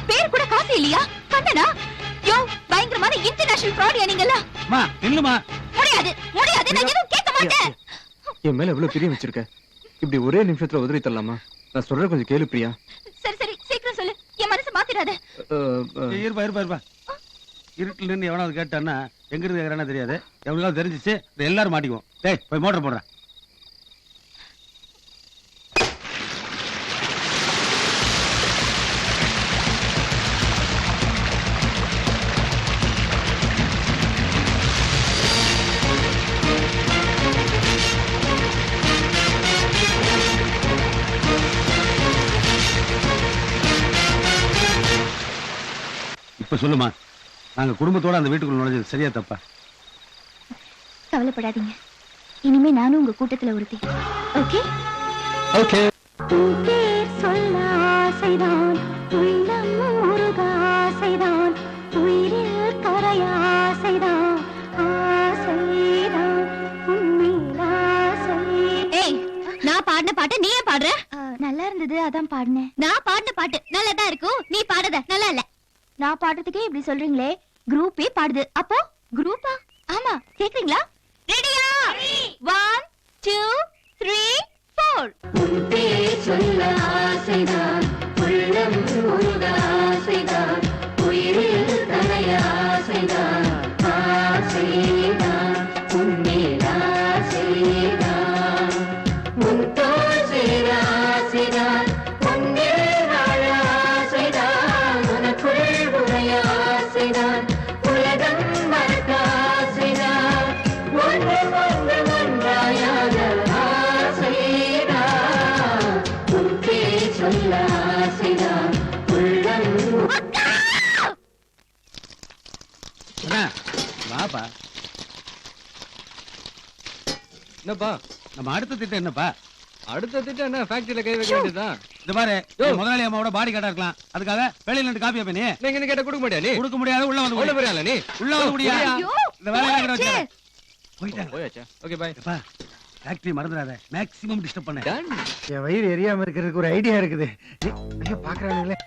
பேர் கூட காசு இல்லையா? கண்ணனா, யோ, பயங்கரமான இன்டர்நேஷனல் ஃப்ராடியா நீங்களா? அம்மா, நில்லுமா. முடியாது, முடியாது, நான் எதுவும் கேட்க மாட்டேன். என் மேல எவ்வளவு பிரியம் வச்சிருக்க? இப்படி ஒரே நிமிஷத்துல உதறி தரலாமா? நான் சொல்ற கொஞ்சம் கேளு பிரியா. சரி சரி, சீக்கிரம் சொல்லு, என் மனசு மாத்திராத. இருப்பா இருப்பா இருப்பா. இருட்டுல நின்று எவனாவது கேட்டான்னா எங்க இருந்து கேக்குறானே தெரியாது. எவ்வளவு தெரிஞ்சிச்சு, எல்லாரும் மாட்டிக்குவோம். டேய், போய் மோட்டர் போடுறேன். இப்ப சொல்லுமா, நாங்க குடும்பத்தோட அந்த வீட்டுக்குள்ள நுழைஞ்சது சரியா தப்பா? கவலைப்படாதீங்க, இனிமே நானும் உங்க கூட்டத்துல ஒருத்தி. Okay okay. சொல்ல ஆசைதான், உள்ளம் முருக ஆசைதான், உயிரில் கரைய ஆசைதான், ஆசைதான், உண்மையில் ஆசை. ஏய், நான் பாடின பாட்டு நீ ஏன் பாடுற? நல்லா இருந்தது, அதான் பாடினேன். நான் பாடின பாட்டு நல்லா தான் இருக்கும், நீ பாடுத நல்லா இல்ல. நான் பாடுறதுக்கே இப்படி சொல்றீங்களே, குரூப்பே பாடுது. அப்போ குரூப்பா? ஆமா, கேக்குறீங்களா? ரெடியா? 1 2 3 4 மோர். சொல்ல ஆசைதான் உள்ளம் உருக ஆசைதான் உயிரில் கரைய ஆசைதான் ஆசைதான் உன்மேல் ஆசைதான் உன் தோள் சேர ஆசைதான் உன்னில் வாழ ஆசைதான் உனக்குள் உரைய ஆசைதான் உலகம் மறக்க ஆசைதான் ஒன்று ஒன்று ஒன்றாயாக ஆசைதான் உன் பேர் சொல்ல ஆசைதான் உள்ளம் வாப்பா. என்னப்பா நம்ம அடுத்த திட்டம் என்னப்பா? அடுத்த திட்டம் என்ன ஃபேக்டரியில கை வைக்க வேண்டியதுதான். இந்த பாரு, முதலாளி அம்மாவோட பாடி கார்டா இருக்கலாம். அதுக்காக வெளியில இருந்து காப்பி அப்ப நீ நீங்க என்ன கேட்ட கொடுக்க மாட்டியா நீ? கொடுக்க முடியாது. உள்ள வந்து உள்ள போறியால நீ? உள்ள வந்து முடியாது. ஐயோ, இந்த வேலையெல்லாம் கிட்ட வச்சு சே. போயிட்டாங்க. போயாச்சா? Okay bye. எப்பா, ஃபேக்டரி மறந்துடாத. மேக்ஸிமம் டிஸ்டர்ப் பண்ண. டன். என் வயிறு எரியாம இருக்கிறதுக்கு ஒரு ஐடியா இருக்குது. ஐயோ பாக்குறானுங்களே.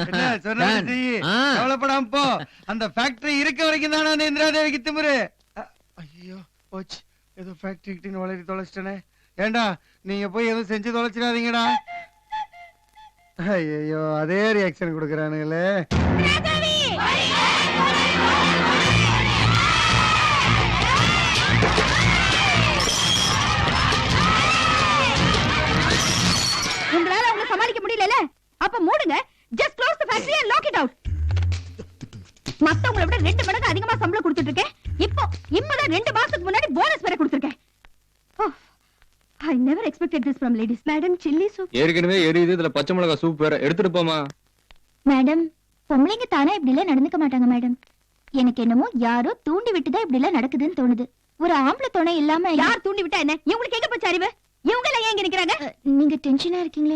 என்ன சொன்னா செய். கவலைப்படாம போ. அந்த ஃபேக்டரி இருக்க வரைக்கும் தானே அந்த இந்திராதேவிக்கு திமிரு. ஐயோ போச்சு. ஏதோ ஃபேக்டரி கிட்ட வளரி தொலைச்சிட்டனே. ஏண்டா நீங்க போய் எதுவும் செஞ்சு தொலைச்சிடாதீங்கடா. ஐயோ அதே ரியாக்ஷன் கொடுக்குறானுங்களே. உங்களால அவங்க சமாளிக்க முடியல. அப்ப மூடுங்க. Just close the factory and lock it out. மத்தவங்கள விட 2 மடங்கு அதிகமா சம்பளம் கொடுத்துட்டு இருக்கேன். இப்பதான் 2 மாசத்துக்கு முன்னாடி போனஸ் வேற கொடுத்திருக்கேன். I never expected this from ladies. Madam, chilli soup. ஏற்கனவே எரியுது, இதுல பச்சை மிளகாய் சூப் வேற. எடுத்துட்டு போமா. மேடம், பொம்பளைங்க தானா இப்படி எல்லாம் நடந்துக்க மாட்டாங்க மேடம். எனக்கு என்னமோ யாரோ தூண்டி விட்டுதான் இப்படி எல்லாம் நடக்குதுன்னு தோணுது. ஒரு ஆம்பளை துணை இல்லாம யார் தூண்டி விட்டா என்ன? இவங்களுக்கு எங்க போச்சு அறிவு? இவங்க எல்லாம் ஏன் நிக்கிறாங்க? நீங்க டென்ஷனா இருக்கீங்களே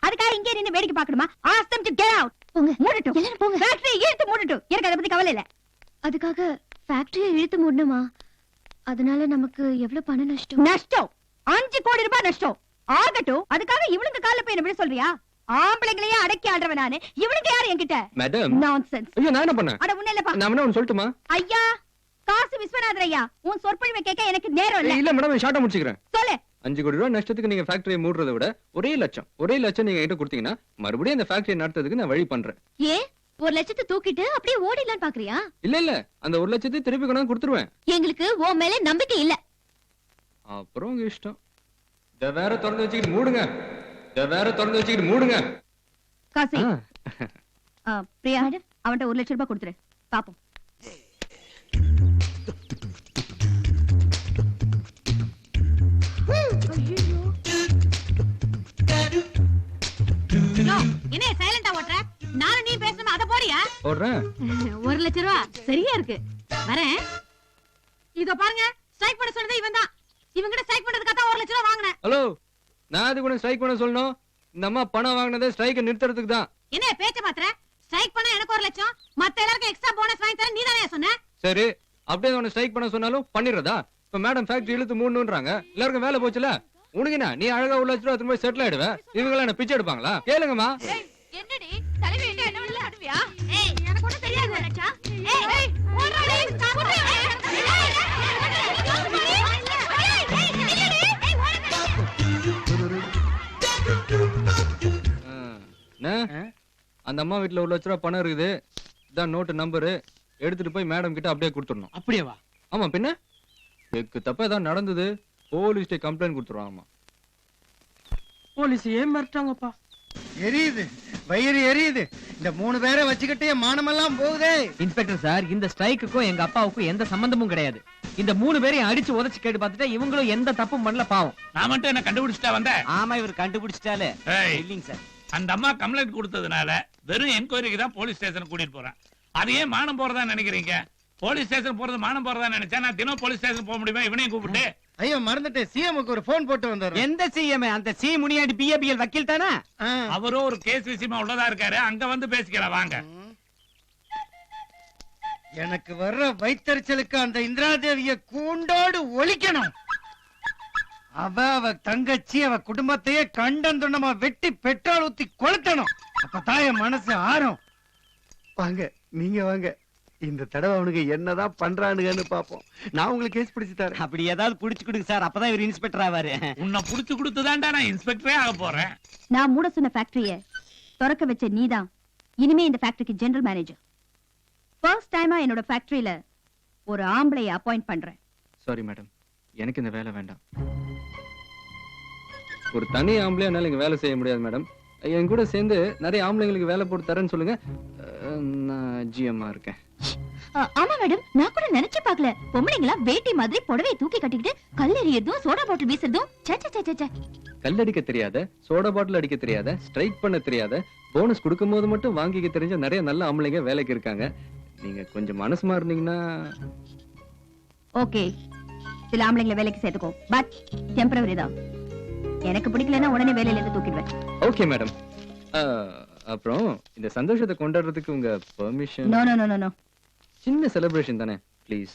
அதுக்காக இங்கே நின்னு வேடிக்கை பார்க்கணுமா? Ask them to get out. போங்க, மூடட்டும். எல்லாரும் போங்க. ஃபேக்டரி இழுத்து மூடட்டும். எனக்கு அத பத்தி கவலை இல்ல. அதுக்காக ஃபேக்டரியை இழுத்து மூடணுமா? அதனால நமக்கு எவ்வளவு பண நஷ்டம்? நஷ்டம் 5 கோடி ரூபாய் நஷ்டம் ஆகட்டும். அதுக்காக இவளுங்க கால்ல போய் என்ன விட சொல்றியா? ஆம்பளைங்களையே அடக்கி ஆடுறவன் நானு. இவளுங்க யாரு என்கிட்ட? மேடம். நான்சென்ஸ். ஐயோ நான் என்ன பண்ணேன்? அட உன்ன இல்லப்பா. நான் என்ன ஒன்னு சொல்லட்டுமா? ஐயா, காசு விஸ்வநாதர் ஐயா, உன் சொற்பொழிவை கேட்க எனக்கு நேரம் இல்ல. இல்ல மேடம், ஷார்ட்டா முடிச்சுக்கிறேன். சொல்லு. 5 கோடி ரூபாய் நஷ்டத்துக்கு நீங்க ஃபேக்டரியை மூடுறதை விட ஒரே லட்சம் நீங்க என்கிட்ட கொடுத்தீங்கன்னா மறுபடியும் அந்த ஃபேக்டரியை நடத்துறதுக்கு நான் வழி பண்றேன். ஏ 1 லட்சத்தை தூக்கிட்டு அப்படியே ஓடிடலான்னு பாக்குறியா? இல்ல அந்த 1 லட்சத்தை திருப்பி கொண்டாந்து கொடுத்துருவேன். எங்களுக்கு உன் மேல நம்பிக்கை இல்ல. அப்புறம் உங்க இஷ்டம். இத வேற திறந்து வச்சுக்கிட்டு மூடுங்க. காசி. பிரியா, அவன்கிட்ட 1 லட்சம் ரூபாய் கொடுத்துரு. பாப்போம். என்ன சைலண்டா ஓட்ற? நானும் நீ பேசணும் அத போறியா? ஓடுறேன். 1 லட்சம் ரூபாய் சரியா இருக்கு. வரேன். இதோ பாருங்க, ஸ்ட்ரைக் பண்ண சொன்னது இவன் தான். இவங்கிட்ட ஸ்ட்ரைக் பண்றதுக்காக தான் 1 லட்சம் ரூபாய் வாங்குனேன். ஹலோ, நான் அது கூட ஸ்ட்ரைக் பண்ண சொல்லணும். இந்த அம்மா பணம் வாங்கினதே ஸ்ட்ரைக்கை நிறுத்துறதுக்கு தான். என்ன பேச்ச மாத்திர? ஸ்ட்ரைக் பண்ண எனக்கு 1 லட்சம், மத்த எல்லாருக்கும் எக்ஸ்ட்ரா போனஸ் வாங்கி தரேன். நீ தானே சொன்ன? சரி, அப்படியே உன்னை ஸ்ட்ரைக் பண்ண சொன்னாலும் பண்ணிடுறதா? இப்ப மேடம் ஃபேக்டரி இழுத்து மூடணும்ன்றாங்க. எல்லாருக்கும் வேலை போச்சுல. உனக்கு என்ன, நீ அழகா 1 லட்சம் ரூபாய் திரும்ப செட்டில் ஆயிடுவ. இவங்க என்ன பிச்சை எடுப்பாங்களா? கேளுங்கம்மா. என்னடி தலைவி என்ன என்ன ஆடுவியா? ஏய் எனக்கு ஒண்ணு தெரியாது லட்சா. ஏய் ஓடுறா நீ. அந்த அம்மா வீட்டுல 1 லட்சம் ரூபாய் பணம் இருக்குது. இதான் நோட்டு நம்பரு. எடுத்துட்டு போய் மேடம் கிட்ட அப்படியே கொடுத்துடணும். அப்படியேவா? ஆமா, பின்ன தப்பா ஏதாவது நடந்தது போலீஸ்ட கம்ப்ளைண்ட் கொடுத்துருவாங்கம்மா. போலீஸ் ஏன் மிரட்டாங்கப்பா? எரியுது, வயிறு எரியுது. இந்த 3 பேரை வச்சுக்கிட்டே மானமெல்லாம் போகுதே. இன்ஸ்பெக்டர் சார், இந்த ஸ்ட்ரைக்குக்கும் எங்க அப்பாவுக்கும் எந்த சம்பந்தமும் கிடையாது. இந்த 3 பேரையும் அடிச்சு உதைச்சு கேட்டு பார்த்துட்டு இவங்களும் எந்த தப்பும் பண்ணல. பாவம். நான் மட்டும் என்ன கண்டுபிடிச்சிட்டா வந்தேன்? ஆமா, இவர் கண்டுபிடிச்சிட்டாலே. ஏய், இல்லைங்க சார். அந்த அம்மா கம்ப்ளைண்ட் கொடுத்ததுனால வெறும் என்கொயரிக்கு தான் போலீஸ் ஸ்டேஷன் கூட்டிட்டு போறேன். அது ஏன் மானம் போறதா நினைக்கிறீங்க? போலீஸ் ஸ்டேஷன் போறது மானம் போறதா நினைச்சா நான் தினம் போலீஸ் ஸ்டேஷன் போக முடியுமா? இவனையும் கூப்பிட்டு. ஐயோ மறந்துட்டேன், சிஎம்க்கு ஒரு போன் போட்டு வந்தாரு. எந்த சிஎம்? அந்த சி முனியாண்டி பிஏபிஎல் வக்கீல் தானே? அவரும் ஒரு கேஸ் விஷயமா உள்ளதா இருக்காரு. அங்க வந்து பேசிக்கலாம் வாங்க. எனக்கு வர்ற வைத்தறிச்சலுக்கு அந்த இந்திராதேவிய கூண்டோடு ஒழிக்கணும். அவ தங்கச்சி அவ குடும்பத்தையே கண்டந்துண்டமா வெட்டி பெட்ரோல் ஊத்தி கொளுத்தணும். அப்பதான் என் மனசு ஆறும். வாங்க, நீங்க வாங்க. இந்த தடவை அவனுக்கு என்னதான் பண்றானுங்கன்னு பாப்போம். நான் உங்களுக்கு கேஸ் பிடிச்சு தரேன். அப்படி ஏதாவது புடிச்சு கொடுங்க சார், அப்பதான் இவர் இன்ஸ்பெக்டர் ஆவாரு. உன்னை புடிச்சு கொடுத்துதான்டா நான் இன்ஸ்பெக்டரே ஆக போறேன். நான் மூட சொன்ன ஃபேக்டரிய திறக்க வச்ச நீதான் இனிமே இந்த ஃபேக்டரிக்கு ஜெனரல் மேனேஜர். ஃபர்ஸ்ட் டைமா என்னோட ஃபேக்டரியில ஒரு ஆம்பளைய அப்பாயிண்ட் பண்றேன். சாரி மேடம், எனக்கு இந்த வேலை வேண்டாம். ஒரு தனி ஆம்பளையா என்னால இங்க வேலை செய்ய முடியாது மேடம். என் கூட சேர்ந்து நிறைய ஆம்பளைங்களுக்கு வேலை போட்டு தரேன்னு சொல்லுங்க. நான் ஜிஎம்மா இருக்கேன். ஆமா மேடம், நான் கூட நினைச்சு பார்க்கல. பொம்பளைங்களா வேட்டி மாதிரி புடவையை தூக்கி கட்டிக்கிட்டு கல் எறியதும் சோடா பாட்டில் வீசுறதும். கல்லடிக்க தெரியாத, சோடா பாட்டில் அடிக்க தெரியாத, ஸ்ட்ரைக் பண்ண தெரியாத, போனஸ் கொடுக்கும் போது மட்டும் வாங்கிக்க தெரிஞ்ச நிறைய நல்ல ஆம்பளைங்க வேலைக்கு இருக்காங்க. நீங்க கொஞ்சம் மனசு மாறுனீங்கன்னா. ஓகே, சில ஆம்பளைங்களை வேலைக்கு சேர்த்துக்கோ, பட் டெம்பரவரி தான். எனக்கு பிடிக்கலன்னா உடனே வேலையில இருந்து தூக்கிடுவேன். Okay madam. அப்புறம் இந்த சந்தோஷத்தை கொண்டாடுறதுக்கு உங்க permission? No no no no. சின்ன செலிப்ரேஷன் தானே, ப்ளீஸ்.